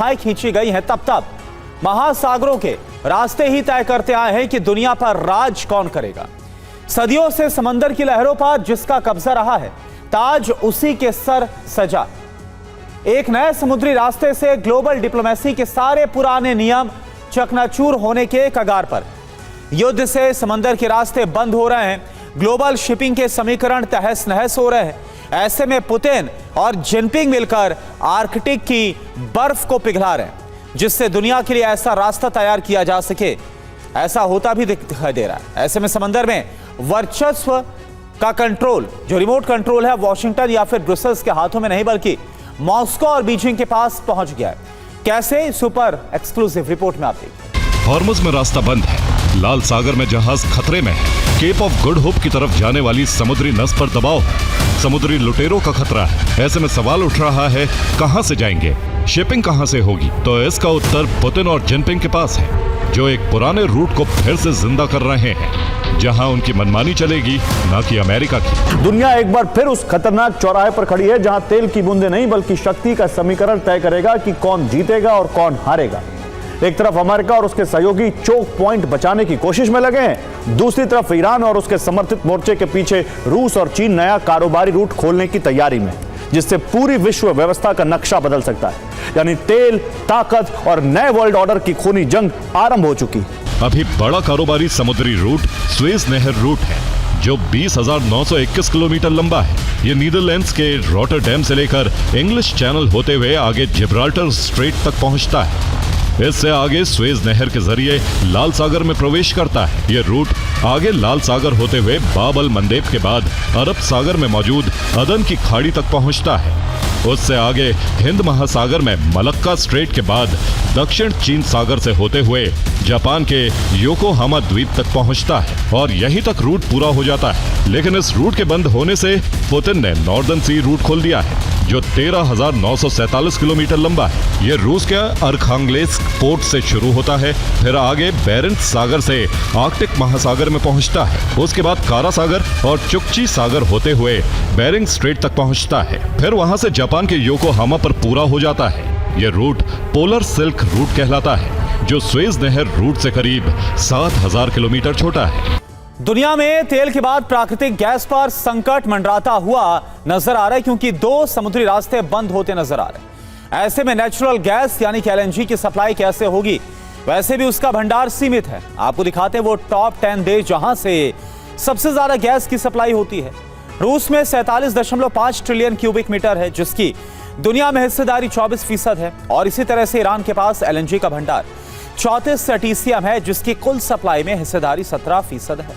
खींची गई है, तब महासागरों के रास्ते ही तय करते आए हैं कि दुनिया पर राज कौन करेगा। सदियों से समंदर की लहरों पर जिसका कब्जा रहा है, ताज उसी के सर सजा। एक नए समुद्री रास्ते से ग्लोबल डिप्लोमेसी के सारे पुराने नियम चकनाचूर होने के कगार पर। युद्ध से समंदर के रास्ते बंद हो रहे हैं, ग्लोबल शिपिंग के समीकरण तहस नहस हो रहे हैं। ऐसे में पुतिन और जिनपिंग मिलकर आर्कटिक की बर्फ को पिघला रहे हैं, जिससे दुनिया के लिए ऐसा रास्ता तैयार किया जा सके। ऐसा होता भी दिखाई दे रहा है। ऐसे में समंदर में वर्चस्व का कंट्रोल, जो रिमोट कंट्रोल है, वॉशिंगटन या फिर ब्रुसेल्स के हाथों में नहीं बल्कि मॉस्को और बीजिंग के पास पहुंच गया है। कैसे? सुपर एक्सक्लूसिव रिपोर्ट में आप देखिए। हॉर्मुज में रास्ता बंद है, लाल सागर में जहाज खतरे में है, केप ऑफ गुड होप की तरफ जाने वाली समुद्री नस पर दबाव है, समुद्री लुटेरों का खतरा है। ऐसे में सवाल उठ रहा है, कहां से जाएंगे, शिपिंग कहां से होगी? तो इसका उत्तर पुतिन और जिनपिंग के पास है, जो एक पुराने रूट को फिर से जिंदा कर रहे हैं, जहां उनकी मनमानी चलेगी, ना कि अमेरिका की। दुनिया एक बार फिर उस खतरनाक चौराहे पर खड़ी है, जहां तेल की बूंदे नहीं बल्कि शक्ति का समीकरण तय करेगा कि कौन जीतेगा और कौन हारेगा। एक तरफ अमेरिका और उसके सहयोगी चोक पॉइंट बचाने की कोशिश में लगे हैं, दूसरी तरफ ईरान और उसके समर्थित मोर्चे के पीछे रूस और चीन नया कारोबारी रूट खोलने की तैयारी में, जिससे पूरी विश्व व्यवस्था का नक्शा बदल सकता है। यानी तेल, ताकत और नए वर्ल्ड ऑर्डर की खूनी जंग आरंभ हो चुकी। अभी बड़ा कारोबारी समुद्री रूट स्वेज नहर रूट है, जो 20,921 किलोमीटर लंबा है। ये नीदरलैंड्स के रॉटरडैम से लेकर इंग्लिश चैनल होते हुए आगे जिब्राल्टर स्ट्रेट तक पहुंचता है। इससे आगे स्वेज नहर के जरिए लाल सागर में प्रवेश करता है। यह रूट आगे लाल सागर होते हुए बाब अल मंदेब के बाद अरब सागर में मौजूद अदन की खाड़ी तक पहुंचता है। उससे आगे हिंद महासागर में मलक्का स्ट्रेट के बाद दक्षिण चीन सागर से होते हुए जापान के योकोहामा द्वीप तक पहुंचता है और यहीं तक रूट पूरा हो जाता है। लेकिन इस रूट के बंद होने से पुतिन ने नॉर्दर्न सी रूट खोल दिया है, जो 13,947 किलोमीटर लंबा है। यह रूस के अर्खांगेल्स्क पोर्ट से शुरू होता है, फिर आगे बेरेंट्स सागर से आर्कटिक महासागर में पहुंचता है। उसके बाद कारा सागर और चुक्ची सागर होते हुए बेरिंग स्ट्रेट तक पहुंचता है, फिर वहां से जापान के योकोहामा पर पूरा हो जाता है। यह रूट पोलर सिल्क रूट कहलाता है, जो स्वेज नहर रूट से करीब 7,000 किलोमीटर छोटा है। दुनिया में तेल के बाद प्राकृतिक गैस पर संकट मंडराता हुआ नजर आ रहा है, क्योंकि 2 समुद्री रास्ते बंद होते नजर आ रहे हैं। ऐसे में नेचुरल गैस यानी कि एलएनजी की सप्लाई कैसे होगी? वैसे भी उसका भंडार सीमित है। आपको दिखाते हैं वो टॉप 10 देश जहां से सबसे ज्यादा गैस की सप्लाई होती है। रूस में 47.5 ट्रिलियन क्यूबिक मीटर है, जिसकी दुनिया में हिस्सेदारी 24% है। और इसी तरह से ईरान के पास एलएनजी का भंडार 34 TCM है, जिसकी कुल सप्लाई में हिस्सेदारी 17% है।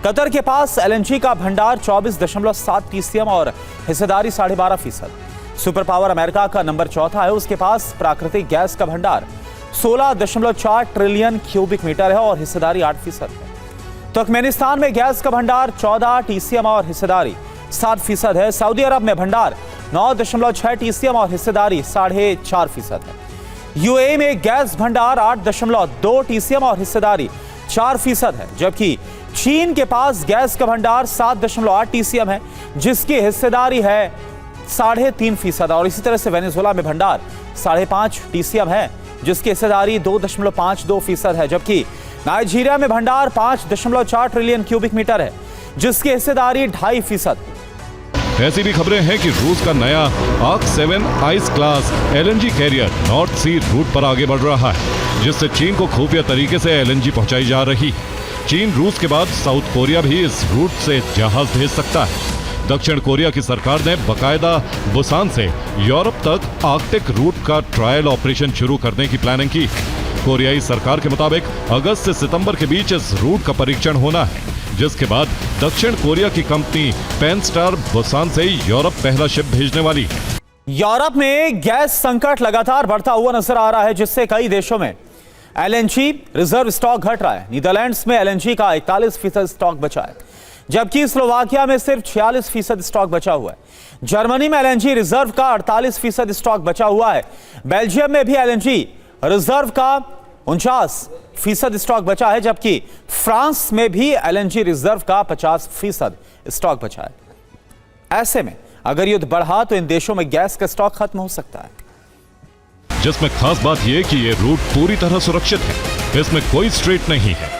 कतर के पास एलएनजी का भंडार 24.7 TCM और हिस्सेदारी 12.5%। सुपर पावर अमेरिका का नंबर 4 है, उसके पास प्राकृतिक गैस का भंडार 16.4 ट्रिलियन क्यूबिक मीटर है और हिस्सेदारी 8% है। तुर्कमेनिस्तान में गैस का भंडार 14 TCM और हिस्सेदारी 7% है। सऊदी अरब में भंडार 9.6 TCM और हिस्सेदारी 4.5% है। यूएई में गैस भंडार 8.2 TCM और हिस्सेदारी 4% है, जबकि चीन के पास गैस का भंडार 7.8 TCM है, जिसकी हिस्सेदारी है 3.5%। और इसी तरह से वेनेजुएला में भंडार 5.5 TCM है, जिसकी हिस्सेदारी 2.52% है, जबकि नाइजीरिया में भंडार 5.4 ट्रिलियन क्यूबिक मीटर है, जिसकी हिस्सेदारी 2.5%। ऐसी भी खबरें हैं कि रूस का नया arc 7 ice class LNG carrier North Sea route पर आगे बढ़ रहा है, जिससे चीन को खुफिया तरीके से एलएनजी पहुंचाई जा रही है। चीन, रूस के बाद साउथ कोरिया भी इस रूट से जहाज भेज सकता है। दक्षिण कोरिया की सरकार ने बकायदा बुसान से यूरोप तक आर्कटिक रूट का ट्रायल ऑपरेशन शुरू करने की प्लानिंग की। कोरियाई सरकार के मुताबिक अगस्त से सितंबर के बीच इस रूट का परीक्षण होना है, जिसके बाद दक्षिण कोरिया की कंपनी पेनस्टार बुसान से यूरोप पहला शिप भेजने वाली है। यूरोप में गैस संकट लगातार बढ़ता हुआ नजर आ रहा है, जिससे कई देशों में एलएनजी रिजर्व स्टॉक घट रहा है। नीदरलैंड्स में एलएनजी का 41% स्टॉक बचा है, जबकि स्लोवाकिया में सिर्फ 46% स्टॉक बचा हुआ है। जर्मनी में एलएनजी रिजर्व का 48% स्टॉक बचा हुआ है। बेल्जियम में भी एलएनजी रिजर्व का 49% स्टॉक बचा है, जबकि फ्रांस में भी एलएनजी रिजर्व का 50% स्टॉक बचा है। ऐसे में अगर युद्ध बढ़ा तो इन देशों में गैस का स्टॉक खत्म हो सकता है। जिसमें खास बात यह कि ये रूट पूरी तरह सुरक्षित है। इसमें कोई स्ट्रेट नहीं है।